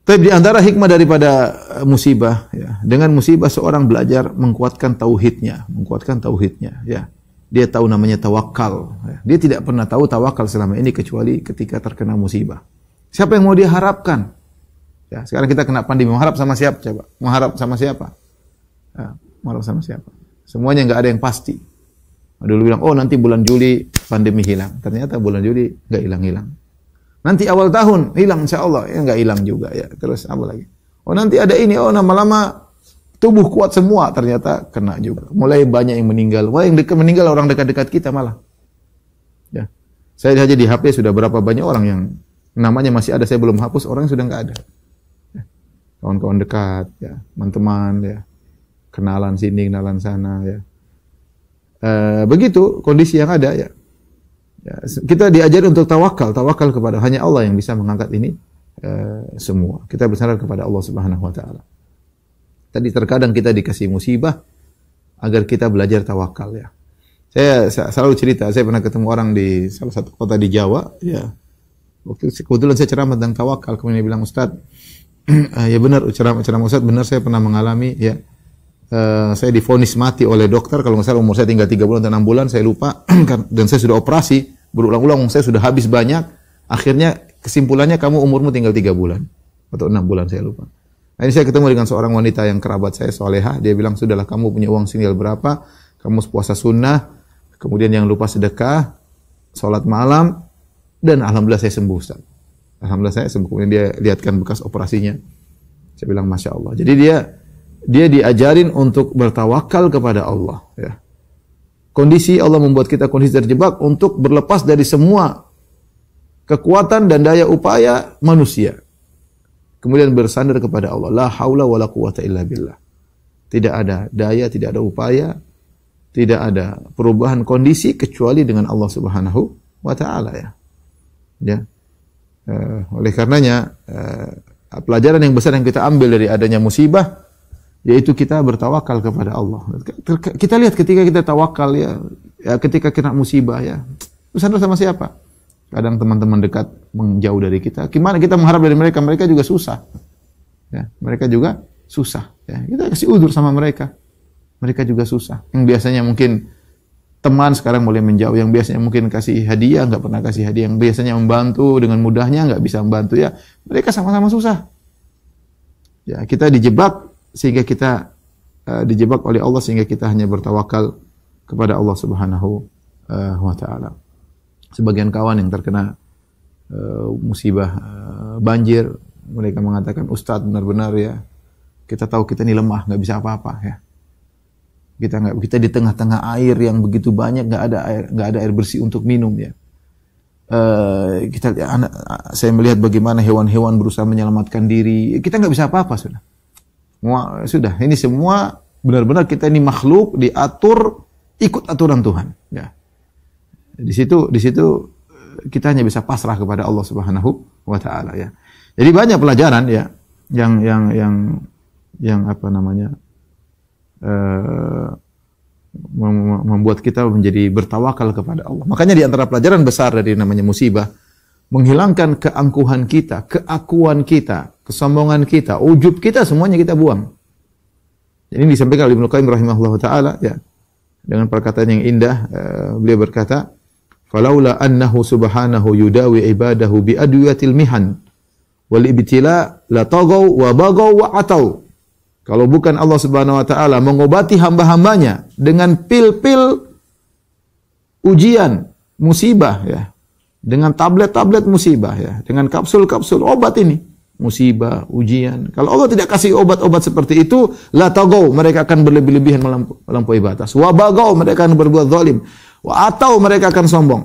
Tapi di antara hikmah daripada musibah, ya, dengan musibah seorang belajar menguatkan tauhidnya, ya. Dia tahu namanya tawakal. Ya. Dia tidak pernah tahu tawakal selama ini kecuali ketika terkena musibah. Siapa yang mau dia harapkan? Ya, sekarang kita kena pandemi, mengharap sama siapa? Coba, mengharap sama siapa? Ya, mengharap sama siapa? Semuanya nggak ada yang pasti. Dulu bilang, oh nanti bulan Juli pandemi hilang. Ternyata bulan Juli nggak hilang-hilang. Nanti awal tahun hilang insya Allah, ya nggak hilang juga ya. Terus apa lagi? Oh nanti ada ini, oh lama-lama tubuh kuat semua, ternyata kena juga. Mulai banyak yang meninggal. Wah yang dekat meninggal orang dekat-dekat kita malah. Ya, saya saja di HP sudah berapa banyak orang yang namanya masih ada, saya belum hapus, orang sudah nggak ada. Ya. Kawan-kawan dekat, ya, teman-teman, ya, kenalan sini, kenalan sana, ya. Begitu kondisi yang ada, ya. Ya, kita diajari untuk tawakal kepada hanya Allah yang bisa mengangkat ini semua. Kita bersandar kepada Allah Subhanahu wa taala. Tadi terkadang kita dikasih musibah agar kita belajar tawakal, ya. Saya selalu cerita, saya pernah ketemu orang di salah satu kota di Jawa, ya. Waktu kebetulan saya ceramah tentang tawakal, kemudian dia bilang, "Ustaz, ya benar ceramah Ustaz, benar saya pernah mengalami, ya. Saya divonis mati oleh dokter, kalau nggak salah umur saya tinggal 3 bulan atau 6 bulan, saya lupa, dan saya sudah operasi, berulang-ulang, saya sudah habis banyak, akhirnya kesimpulannya kamu umurmu tinggal 3 bulan, atau 6 bulan, saya lupa. Nah, ini saya ketemu dengan seorang wanita yang kerabat saya, solehah, dia bilang, sudahlah kamu punya uang tinggal berapa, kamu puasa sunnah, kemudian jangan lupa sedekah, sholat malam, dan alhamdulillah saya sembuh, Ustaz. Alhamdulillah saya sembuh, kemudian dia lihatkan bekas operasinya. Saya bilang, Masya Allah. Jadi dia diajarin untuk bertawakal kepada Allah, ya. Kondisi Allah membuat kita kondisi terjebak untuk berlepas dari semua kekuatan dan daya upaya manusia. Kemudian bersandar kepada Allah. La haula wala quwata illa billah. Tidak ada daya, tidak ada upaya, tidak ada perubahan kondisi kecuali dengan Allah Subhanahu wa taala, ya. Ya. Oleh karenanya pelajaran yang besar yang kita ambil dari adanya musibah yaitu kita bertawakal kepada Allah. Kita lihat ketika kita tawakal, ya ketika kena musibah, ya, bersandar sama siapa? Kadang teman-teman dekat menjauh dari kita. Gimana kita mengharap dari mereka? Mereka juga susah. Ya, mereka juga susah. Ya, kita kasih udzur sama mereka. Mereka juga susah. Yang biasanya mungkin teman sekarang mulai menjauh. Yang biasanya mungkin kasih hadiah, nggak pernah kasih hadiah. Yang biasanya membantu dengan mudahnya, nggak bisa membantu, ya. Mereka sama-sama susah. Ya, kita dijebak sehingga kita dijebak oleh Allah sehingga kita hanya bertawakal kepada Allah Subhanahu wa taala. Sebagian kawan yang terkena musibah banjir, mereka mengatakan, Ustaz, benar-benar, ya, kita tahu kita ini lemah, nggak bisa apa-apa, ya. Kita di tengah-tengah air yang begitu banyak, nggak ada air bersih untuk minum, ya. Saya melihat bagaimana hewan-hewan berusaha menyelamatkan diri, kita nggak bisa apa-apa, sudah, ini semua benar-benar kita ini makhluk diatur ikut aturan Tuhan, ya. Di situ kita hanya bisa pasrah kepada Allah Subhanahu wa taala, ya. Jadi banyak pelajaran, ya, yang apa namanya? Membuat kita menjadi bertawakal kepada Allah. Makanya di antara pelajaran besar dari namanya musibah, menghilangkan keangkuhan kita, keakuan kita, kesombongan kita, ujub kita, semuanya kita buang. Jadi ini disampaikan oleh Ibnu Qayyim rahimahullah taala, ya, dengan perkataan yang indah. Beliau berkata, "Falaula annahu subhanahu yudawi ibadahu bi adwiyatil mihan wal ibtila la tagaw wa bagaw wa atau." Kalau bukan Allah Subhanahu wa taala mengobati hamba-hambanya dengan pil-pil ujian, musibah, ya. Dengan tablet-tablet musibah, ya, dengan kapsul-kapsul obat ini, musibah, ujian. Kalau Allah tidak kasih obat-obat seperti itu, la tagaw, mereka akan berlebih-lebihan melampaui batas. Wa bagaw, mereka akan berbuat zalim. Wa atau, mereka akan sombong.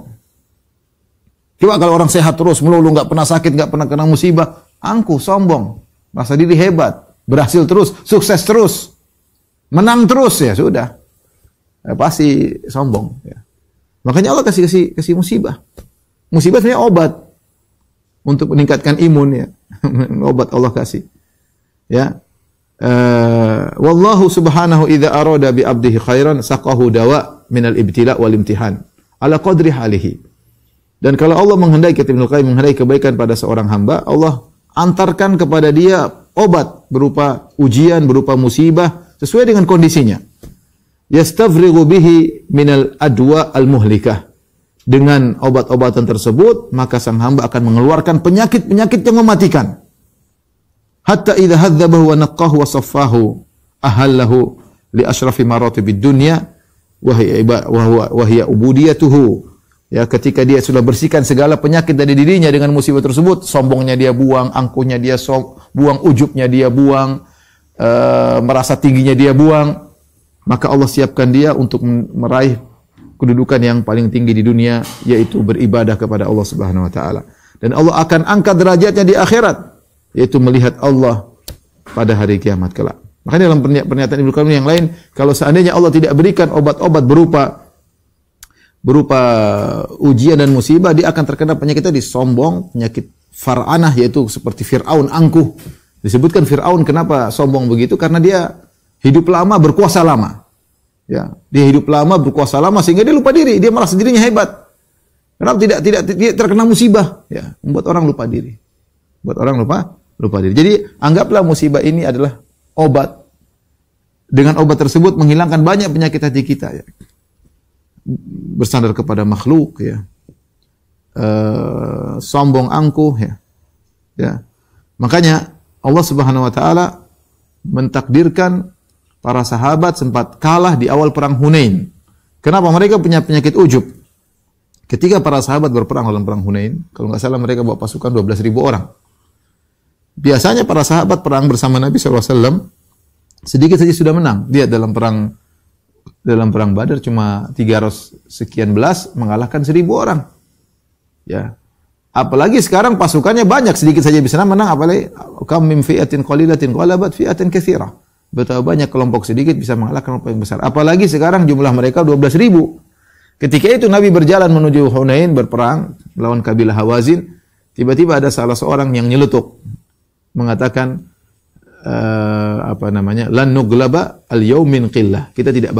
Coba kalau orang sehat terus, melulu, nggak pernah sakit, nggak pernah kena musibah, angkuh, sombong, merasa diri hebat, berhasil terus, sukses terus, menang terus, ya sudah, pasti sombong, ya. Makanya Allah kasih musibah. Musibah sebenarnya obat untuk meningkatkan imun, ya. Obat Allah kasih, ya. Wallahu subhanahu idza arada bi abdihi khairan saqahu dawa minal ibtila wal imtihan ala qadri halihi. Dan kalau Allah menghendaki, kata Ibnu Qayyim, menghendaki kebaikan pada seorang hamba, Allah antarkan kepada dia obat berupa ujian, berupa musibah sesuai dengan kondisinya. Yastafrighu bihi minal adwa al-muhlikah. Dengan obat-obatan tersebut, maka sang hamba akan mengeluarkan penyakit-penyakit yang mematikan. Hatta idza hadzabahu wa naqqahu wa saffahu ahallahu li asyrafi maratibid dunya wa hiya ubudiyatuhu. Ya, ketika dia sudah bersihkan segala penyakit dari dirinya dengan musibah tersebut, sombongnya dia buang, angkuhnya dia buang, ujubnya dia buang, merasa tingginya dia buang, maka Allah siapkan dia untuk meraih kedudukan yang paling tinggi di dunia, yaitu beribadah kepada Allah Subhanahu wa taala. Dan Allah akan angkat derajatnya di akhirat, yaitu melihat Allah pada hari kiamat kelak. Makanya dalam pernyataan Ibnu Qayyim yang lain, kalau seandainya Allah tidak berikan obat-obat berupa ujian dan musibah, dia akan terkena penyakit tadi, sombong, penyakit far'anah, yaitu seperti Fir'aun, angkuh. Disebutkan Fir'aun kenapa sombong begitu? Karena dia hidup lama, berkuasa lama. Ya, dia hidup lama, berkuasa lama sehingga dia lupa diri, dia merasa dirinya hebat. Kenapa tidak dia terkena musibah? Ya, membuat orang lupa diri. Buat orang lupa diri. Jadi anggaplah musibah ini adalah obat. Dengan obat tersebut menghilangkan banyak penyakit hati kita, ya. Bersandar kepada makhluk, ya. Sombong, angkuh, ya. Ya. Makanya Allah Subhanahu wa taala mentakdirkan para sahabat sempat kalah di awal perang Hunain. Kenapa? Mereka punya penyakit ujub. Ketika para sahabat berperang dalam perang Hunain, kalau nggak salah mereka bawa pasukan 12.000 orang. Biasanya para sahabat perang bersama Nabi SAW, sedikit saja sudah menang. Lihat dalam perang Badar cuma 300 sekian belas mengalahkan 1.000 orang. Ya. Apalagi sekarang pasukannya banyak, sedikit saja bisa menang, apalagi kam min fi'atin qalilatin ghalabat fi'atan katsirah. Betapa banyak kelompok sedikit bisa mengalahkan kelompok yang besar. Apalagi sekarang jumlah mereka 12.000. Ketika itu Nabi berjalan menuju Hunain berperang melawan kabilah Hawazin, tiba-tiba ada salah seorang yang nyeletuk mengatakan lan nuglaba al-yaum min qillah. Kita tidak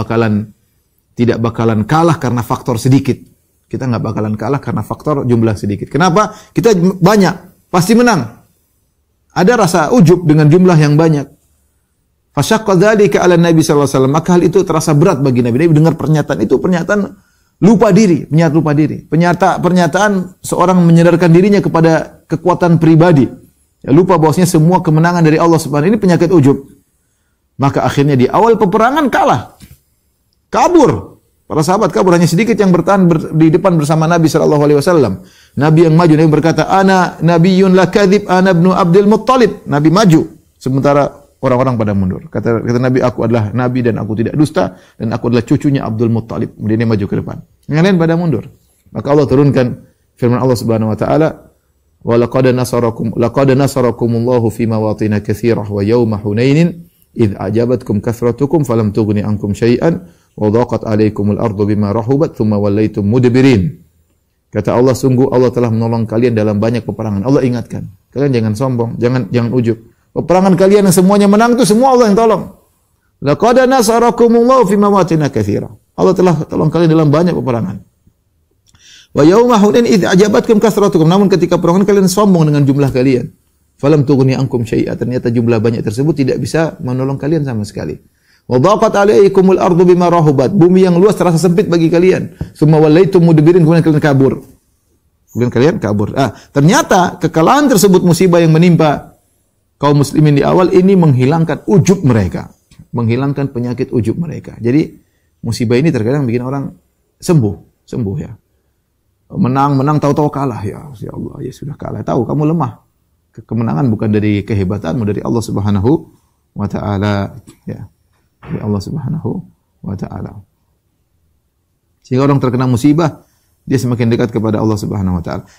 bakalan kalah karena faktor sedikit. Kita enggak bakalan kalah karena faktor jumlah sedikit. Kenapa? Kita banyak, pasti menang. Ada rasa ujub dengan jumlah yang banyak. Fasyaqqa dzalika 'ala Nabi sallallahu alaihi wasallam. Maka hal itu terasa berat bagi Nabi. Nabi dengar pernyataan itu, pernyataan lupa diri, pernyataan seorang menyadarkan dirinya kepada kekuatan pribadi. Ya, lupa bahwasanya semua kemenangan dari Allah Subhanahu. Ini penyakit ujub. Maka akhirnya di awal peperangan kalah. Kabur. Para sahabat kabur, hanya sedikit yang bertahan di depan bersama Nabi sallallahu alaihi wasallam. Nabi yang maju, Nabi berkata, "Ana nabiyyun la kadzib, ana ibnu Abdul Muttalib." Nabi maju, sementara orang-orang pada mundur. Kata Nabi, aku adalah Nabi dan aku tidak dusta, dan aku adalah cucunya Abdul Muttalib. Kemudian dia maju ke depan. Yang lain pada mundur. Maka Allah turunkan firman Allah Subhanahu wa taala, "Wa laqad nasarakumullahu fi mawatin katsirah wa yauma Hunainin id ajabatkum kathratukum falam tughni ankum syai'an wa dhaqat 'alaikumul ardu bima rahubat tsumma wallaytum mudbirin." Kata Allah, sungguh Allah telah menolong kalian dalam banyak peperangan. Allah ingatkan, kalian jangan sombong, jangan ujub. Peperangan kalian yang semuanya menang itu semua Allah yang tolong. Laqad nasarakumullahu fi mawatin katsirah. Allah telah tolong kalian dalam banyak peperangan. Wa yauma Hunain idz ajabatkum kathratukum. Namun ketika peperangan kalian sombong dengan jumlah kalian. Falam tughni ankum syai'a. Ternyata jumlah banyak tersebut tidak bisa menolong kalian sama sekali. Wa dhaqat 'alaikumul ardu bima rahubat. Bumi yang luas terasa sempit bagi kalian. Summa wallaitum mudbirin, kemudian kalian kabur. Ternyata kekalahan tersebut, musibah yang menimpa kaum muslimin di awal ini menghilangkan ujub mereka, menghilangkan penyakit ujub mereka. Jadi musibah ini terkadang bikin orang sembuh ya. Menang tahu-tahu kalah, ya Allah, ya sudah kalah. Tahu kamu lemah. Kemenangan bukan dari kehebatanmu, dari Allah Subhanahu wa taala, ya. Dari Allah Subhanahu wa taala. Sehingga orang terkena musibah, dia semakin dekat kepada Allah Subhanahu wa taala.